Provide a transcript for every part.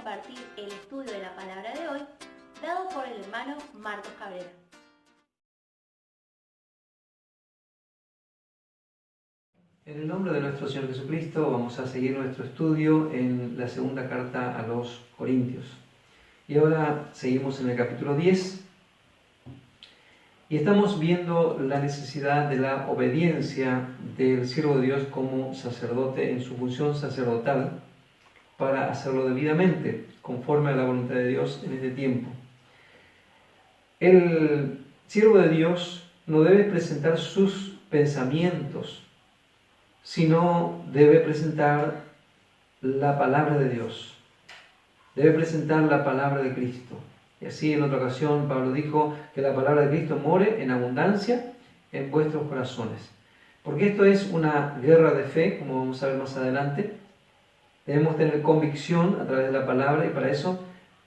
compartir el estudio de la palabra de hoy, dado por el hermano Marcos Cabrera. En el nombre de nuestro Señor Jesucristo vamos a seguir nuestro estudio en la segunda carta a los Corintios. Y ahora seguimos en el capítulo 10 y estamos viendo la necesidad de la obediencia del siervo de Dios como sacerdote en su función sacerdotal para hacerlo debidamente, conforme a la voluntad de Dios en este tiempo. El siervo de Dios no debe presentar sus pensamientos, sino debe presentar la palabra de Dios. Debe presentar la palabra de Cristo. Y así en otra ocasión Pablo dijo que la palabra de Cristo more en abundancia en vuestros corazones. Porque esto es una guerra de fe, como vamos a ver más adelante. Debemos tener convicción a través de la palabra y para eso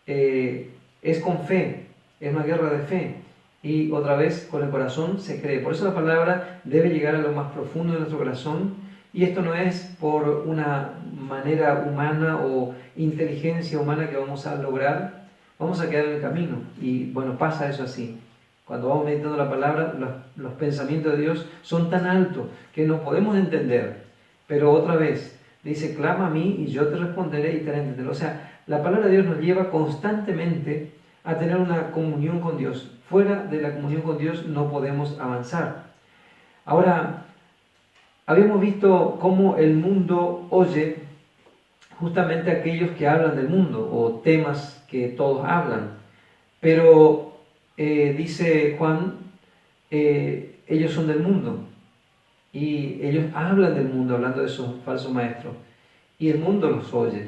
es con fe, es una guerra de fe. Y otra vez con el corazón se cree. Por eso la palabra debe llegar a lo más profundo de nuestro corazón. Y esto no es por una manera humana o inteligencia humana que vamos a lograr. Vamos a quedar en el camino. Y bueno, pasa eso así. Cuando vamos meditando la palabra, los pensamientos de Dios son tan altos que no podemos entender. Pero otra vez, dice, clama a mí y yo te responderé y te haré entender. O sea, la palabra de Dios nos lleva constantemente a tener una comunión con Dios. Fuera de la comunión con Dios no podemos avanzar. Ahora, habíamos visto cómo el mundo oye justamente aquellos que hablan del mundo o temas que todos hablan. Pero dice Juan, ellos son del mundo. Y ellos hablan del mundo, hablando de esos falsos maestros. Y el mundo los oye.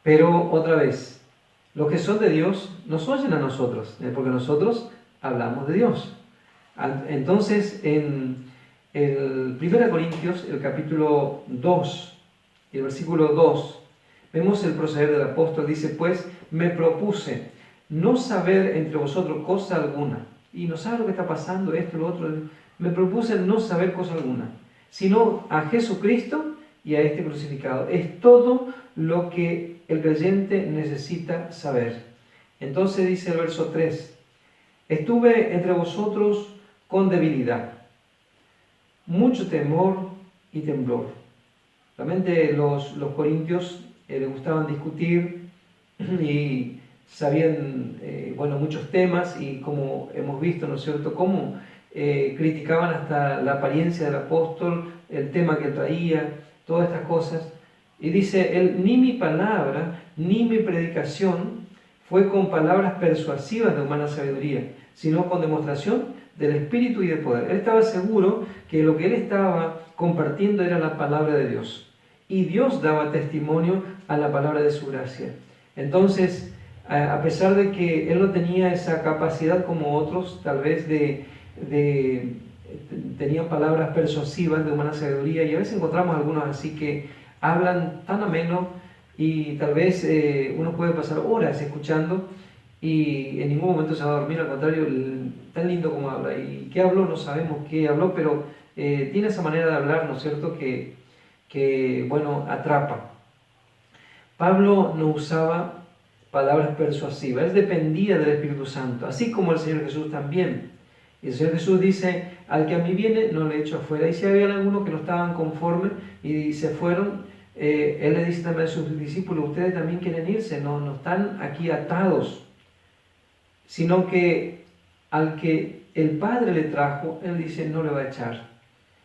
Pero otra vez, los que son de Dios nos oyen a nosotros, porque nosotros hablamos de Dios. Entonces, en el 1 Corintios, el capítulo 2, y el versículo 2, vemos el proceder del apóstol. Dice, pues, me propuse no saber entre vosotros cosa alguna. Y no sabe lo que está pasando, esto, lo otro. Me propuse no saber cosa alguna, sino a Jesucristo y a este crucificado. Es todo lo que el creyente necesita saber. Entonces dice el verso 3, estuve entre vosotros con debilidad, mucho temor y temblor. Realmente los corintios les gustaban discutir y sabían muchos temas, y como hemos visto, ¿no es cierto?, cómo criticaban hasta la apariencia del apóstol, el tema que traía, todas estas cosas. Y dice él, ni mi palabra, ni mi predicación fue con palabras persuasivas de humana sabiduría, sino con demostración del Espíritu y de poder. Él estaba seguro que lo que él estaba compartiendo era la palabra de Dios. Y Dios daba testimonio a la palabra de su gracia. Entonces, a pesar de que él no tenía esa capacidad como otros, tal vez tenían palabras persuasivas de humana sabiduría, y a veces encontramos algunos así que hablan tan ameno y tal vez uno puede pasar horas escuchando y en ningún momento se va a dormir. Al contrario, tan lindo como habla. ¿Y qué habló? No sabemos qué habló, pero tiene esa manera de hablar, ¿no es cierto?, que atrapa. Pablo no usaba palabras persuasivas, él dependía del Espíritu Santo, así como el Señor Jesús también. Y el Señor Jesús dice, al que a mí viene no le echo afuera. Y si había algunos que no estaban conformes y se fueron, Él le dice también a sus discípulos, ustedes también quieren irse, no están aquí atados, sino que al que el Padre le trajo, Él dice, no le va a echar.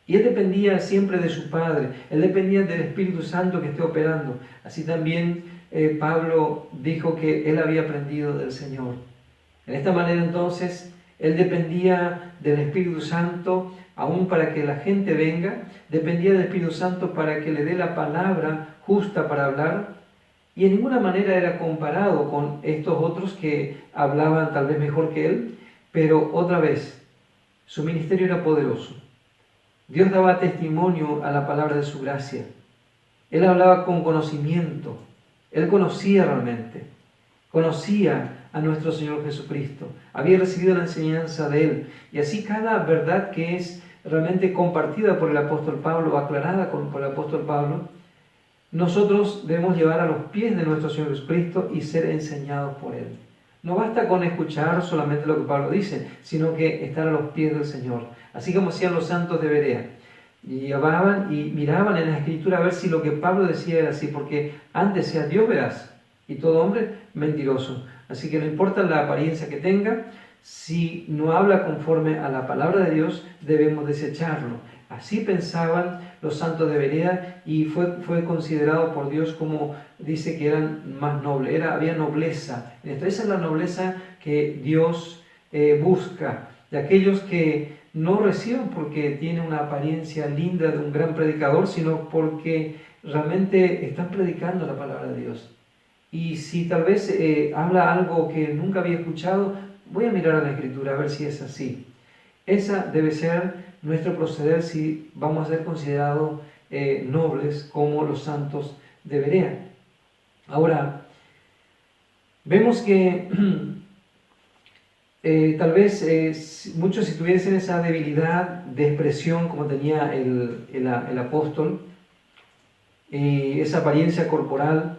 Y Él dependía siempre de su Padre, Él dependía del Espíritu Santo que esté operando. Así también Pablo dijo que él había aprendido del Señor. En esta manera entonces, él dependía del Espíritu Santo, aún para que la gente venga, dependía del Espíritu Santo para que le dé la palabra justa para hablar, y en ninguna manera era comparado con estos otros que hablaban tal vez mejor que él, pero otra vez, su ministerio era poderoso. Dios daba testimonio a la palabra de su gracia. Él hablaba con conocimiento, él conocía realmente, conocía a nuestro Señor Jesucristo, había recibido la enseñanza de Él, y así cada verdad que es realmente compartida por el apóstol Pablo, aclarada por el apóstol Pablo, nosotros debemos llevar a los pies de nuestro Señor Jesucristo y ser enseñados por Él. No basta con escuchar solamente lo que Pablo dice, sino que estar a los pies del Señor. Así como hacían los santos de Berea. Llevaban y miraban en la Escritura a ver si lo que Pablo decía era así, porque antes sea Dios veraz y todo hombre mentiroso. Así que no importa la apariencia que tenga, si no habla conforme a la palabra de Dios, debemos desecharlo. Así pensaban los santos de Berea y fue considerado por Dios como dice que eran más nobles. Había nobleza. Esa es la nobleza que Dios busca, de aquellos que no reciben porque tienen una apariencia linda de un gran predicador, sino porque realmente están predicando la palabra de Dios. Y si tal vez habla algo que nunca había escuchado, voy a mirar a la Escritura a ver si es así. Esa debe ser nuestro proceder si vamos a ser considerados nobles como los santos de Berea. Ahora, vemos que tal vez muchos si tuviesen esa debilidad de expresión como tenía el apóstol, esa apariencia corporal,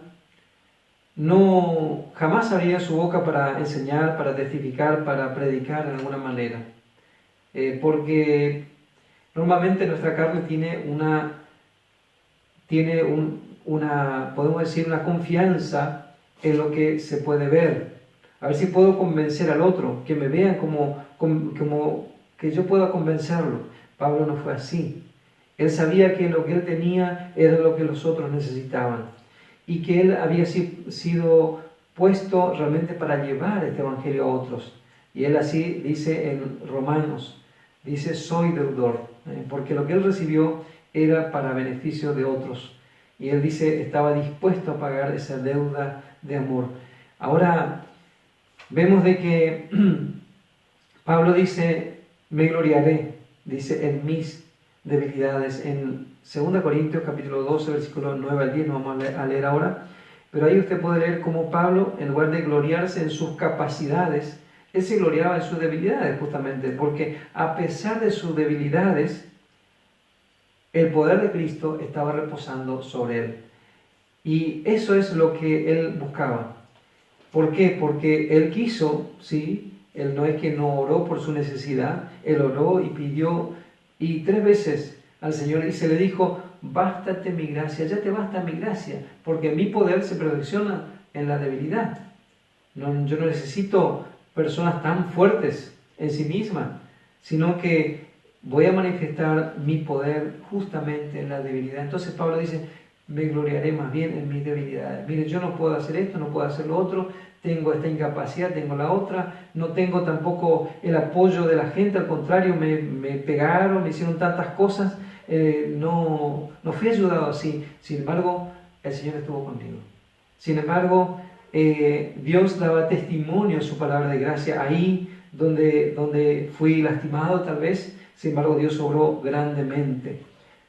no jamás abriría su boca para enseñar, para testificar, para predicar de alguna manera. Porque normalmente nuestra carne tiene podemos decir, una confianza en lo que se puede ver. A ver si puedo convencer al otro, que me vean como que yo pueda convencerlo. Pablo no fue así. Él sabía que lo que él tenía era lo que los otros necesitaban y que él había sido puesto realmente para llevar este evangelio a otros. Y él así dice en Romanos, dice, soy deudor, porque lo que él recibió era para beneficio de otros. Y él dice, estaba dispuesto a pagar esa deuda de amor. Ahora, vemos de que Pablo dice, me gloriaré, dice, en mis debilidades. En 2 Corintios capítulo 12, versículo 9 al 10, no vamos a leer ahora, pero ahí usted puede leer cómo Pablo, en lugar de gloriarse en sus capacidades, él se gloriaba en sus debilidades justamente, porque a pesar de sus debilidades, el poder de Cristo estaba reposando sobre él. Y eso es lo que él buscaba. ¿Por qué? Porque él quiso, ¿sí? Él no es que no oró por su necesidad, él oró y pidió, y 3 veces al Señor y se le dijo, bástate mi gracia, ya te basta mi gracia, porque mi poder se perfecciona en la debilidad. Yo no necesito personas tan fuertes en sí mismas, sino que voy a manifestar mi poder justamente en la debilidad. Entonces Pablo dice, me gloriaré más bien en mis debilidades. Mire, yo no puedo hacer esto, no puedo hacer lo otro, tengo esta incapacidad, tengo la otra, no tengo tampoco el apoyo de la gente, al contrario, me pegaron, me hicieron tantas cosas, no fui ayudado así. Sin embargo, el Señor estuvo conmigo. Sin embargo, Dios daba testimonio de su palabra de gracia ahí donde fui lastimado tal vez. Sin embargo, Dios obró grandemente.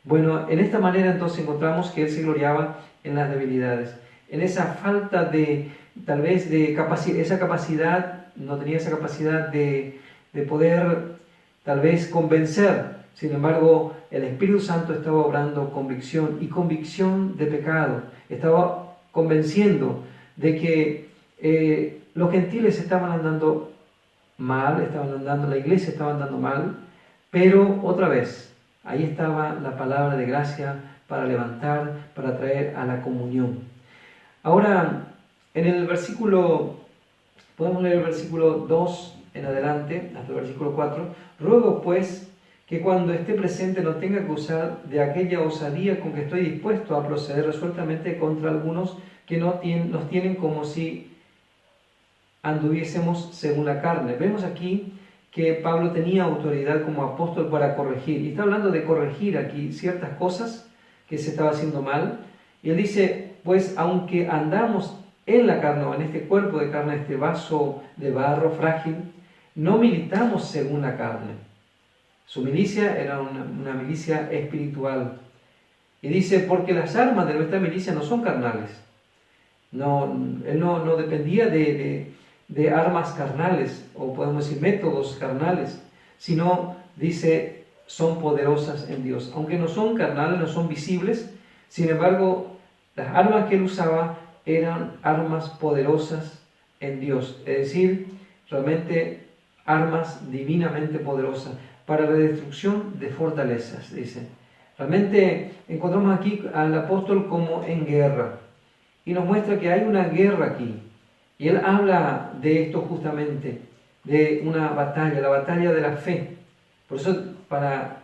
Bueno, en esta manera entonces encontramos que Él se gloriaba en las debilidades, en esa falta de, tal vez, de esa capacidad, no tenía esa capacidad de poder, tal vez, convencer. Sin embargo, el Espíritu Santo estaba obrando convicción y convicción de pecado. Estaba convenciendo de que los gentiles estaban andando mal, la iglesia estaba andando mal, pero otra vez, ahí estaba la palabra de gracia para levantar, para traer a la comunión. Ahora, en el versículo, podemos leer el versículo 2 en adelante, hasta el versículo 4. Ruego pues que cuando esté presente no tenga que usar de aquella osadía con que estoy dispuesto a proceder resueltamente contra algunos que nos tienen como si anduviésemos según la carne. Vemos aquí que Pablo tenía autoridad como apóstol para corregir. Y está hablando de corregir aquí ciertas cosas que se estaba haciendo mal. Y él dice, pues aunque andamos en la carne, o en este cuerpo de carne, este vaso de barro frágil, no militamos según la carne. Su milicia era una milicia espiritual. Y dice, porque las armas de nuestra milicia no son carnales. Él no dependía de armas carnales, o podemos decir métodos carnales, sino, dice, son poderosas en Dios. Aunque no son carnales, no son visibles, sin embargo, Las armas que él usaba eran armas poderosas en Dios, es decir, realmente armas divinamente poderosas para la destrucción de fortalezas, dice. Realmente encontramos aquí al apóstol como en guerra y nos muestra que hay una guerra aquí. Y él habla de esto justamente, de una batalla, la batalla de la fe. Por eso, para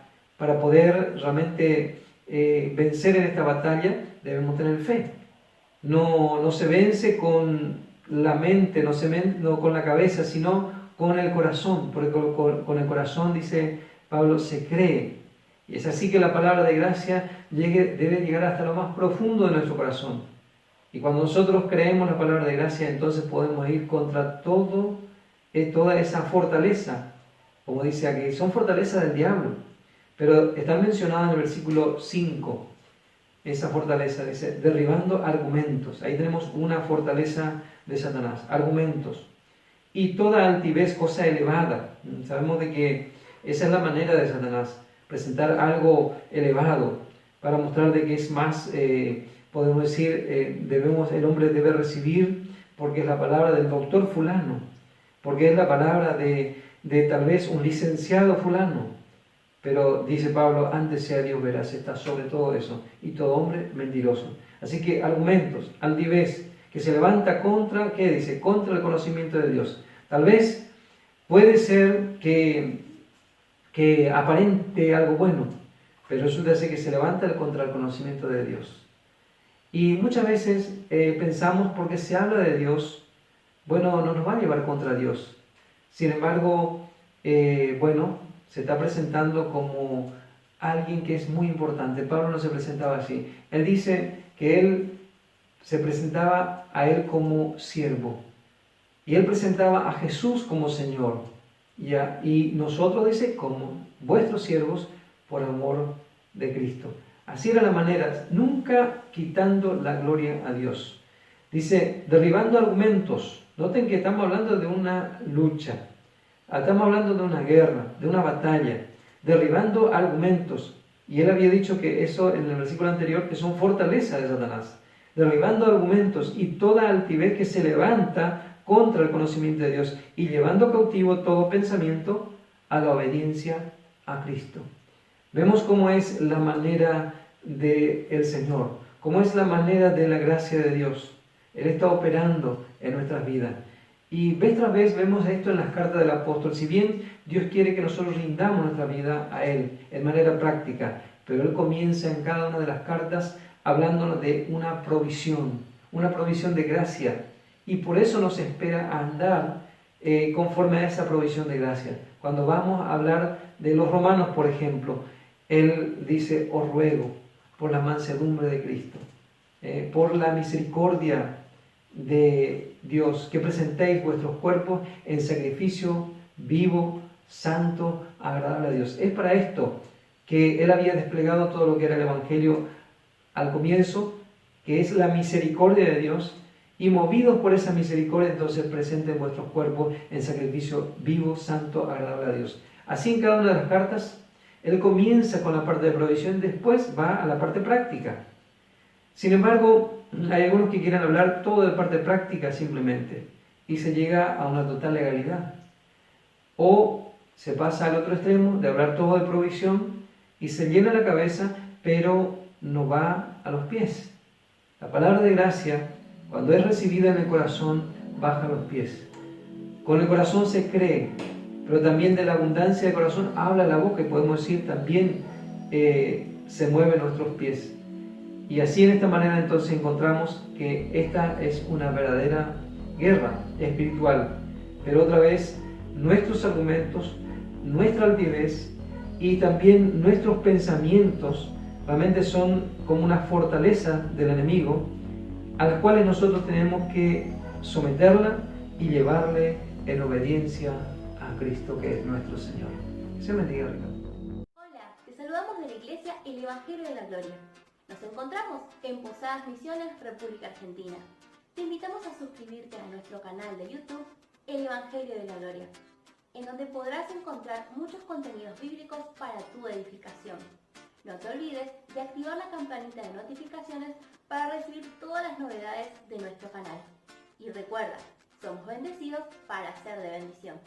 poder realmente vencer en esta batalla, debemos tener fe. No se vence con la mente, no con la cabeza, sino con el corazón, porque con el corazón, dice Pablo, se cree. Y es así que la palabra de gracia debe llegar hasta lo más profundo de nuestro corazón. Y cuando nosotros creemos la palabra de gracia, entonces podemos ir contra toda esa fortaleza, como dice aquí, son fortalezas del diablo, pero están mencionadas en el versículo 5, esa fortaleza, dice, derribando argumentos. Ahí tenemos una fortaleza de Satanás, argumentos. Y toda altivez, cosa elevada. Sabemos de que esa es la manera de Satanás, presentar algo elevado para mostrar de que es más, podemos decir, el hombre debe recibir porque es la palabra del doctor fulano, porque es la palabra de tal vez un licenciado fulano. Pero dice Pablo, antes sea Dios veraz, está sobre todo eso, y todo hombre mentiroso. Así que argumentos, altivez, que se levanta contra, ¿qué dice? Contra el conocimiento de Dios. Tal vez puede ser que aparente algo bueno, pero resulta ser que se levanta contra el conocimiento de Dios. Y muchas veces pensamos, porque se habla de Dios, bueno, no nos va a llevar contra Dios. Sin embargo, se está presentando como alguien que es muy importante. Pablo no se presentaba así. Él dice que él se presentaba a él como siervo. Y él presentaba a Jesús como Señor. Y nosotros, dice, como vuestros siervos por amor de Cristo. Así era la manera, nunca quitando la gloria a Dios. Dice, derribando argumentos. Noten que estamos hablando de una lucha. Estamos hablando de una guerra, de una batalla. Derribando argumentos. Y él había dicho que eso en el versículo anterior, que son fortalezas de Satanás. Derribando argumentos y toda altivez que se levanta contra el conocimiento de Dios y llevando cautivo todo pensamiento a la obediencia a Cristo. Vemos cómo es la manera del Señor, cómo es la manera de la gracia de Dios. Él está operando en nuestras vidas. Y vez tras vez vemos esto en las cartas del apóstol. Si bien Dios quiere que nosotros rindamos nuestra vida a Él en manera práctica, pero Él comienza en cada una de las cartas hablándonos de una provisión de gracia. Y por eso nos espera a andar conforme a esa provisión de gracia. Cuando vamos a hablar de los romanos, por ejemplo, Él dice, os ruego por la mansedumbre de Cristo, por la misericordia de Dios, que presentéis vuestros cuerpos en sacrificio vivo, santo, agradable a Dios. Es para esto que Él había desplegado todo lo que era el Evangelio al comienzo, que es la misericordia de Dios, y movidos por esa misericordia, entonces presenten vuestros cuerpos en sacrificio vivo, santo, agradable a Dios. Así en cada una de las cartas, Él comienza con la parte de provisión, después va a la parte práctica. Sin embargo, hay algunos que quieren hablar todo de parte práctica simplemente, y se llega a una total legalidad. O se pasa al otro extremo de hablar todo de provisión, y se llena la cabeza, pero no va a los pies. La palabra de gracia, cuando es recibida en el corazón, baja a los pies. Con el corazón se cree, pero también de la abundancia del corazón habla la boca, y podemos decir también se mueven nuestros pies. Y así en esta manera entonces encontramos que esta es una verdadera guerra espiritual. Pero otra vez, nuestros argumentos, nuestra altivez y también nuestros pensamientos realmente son como una fortaleza del enemigo, a las cuales nosotros tenemos que someterla y llevarle en obediencia a Cristo, que es nuestro Señor. Que se bendiga, Ricardo. Hola, te saludamos de la Iglesia El Evangelio de la Gloria. Nos encontramos en Posadas Misiones, República Argentina. Te invitamos a suscribirte a nuestro canal de YouTube El Evangelio de la Gloria, en donde podrás encontrar muchos contenidos bíblicos para tu edificación. No te olvides de activar la campanita de notificaciones para recibir todas las novedades de nuestro canal. Y recuerda, somos bendecidos para ser de bendición.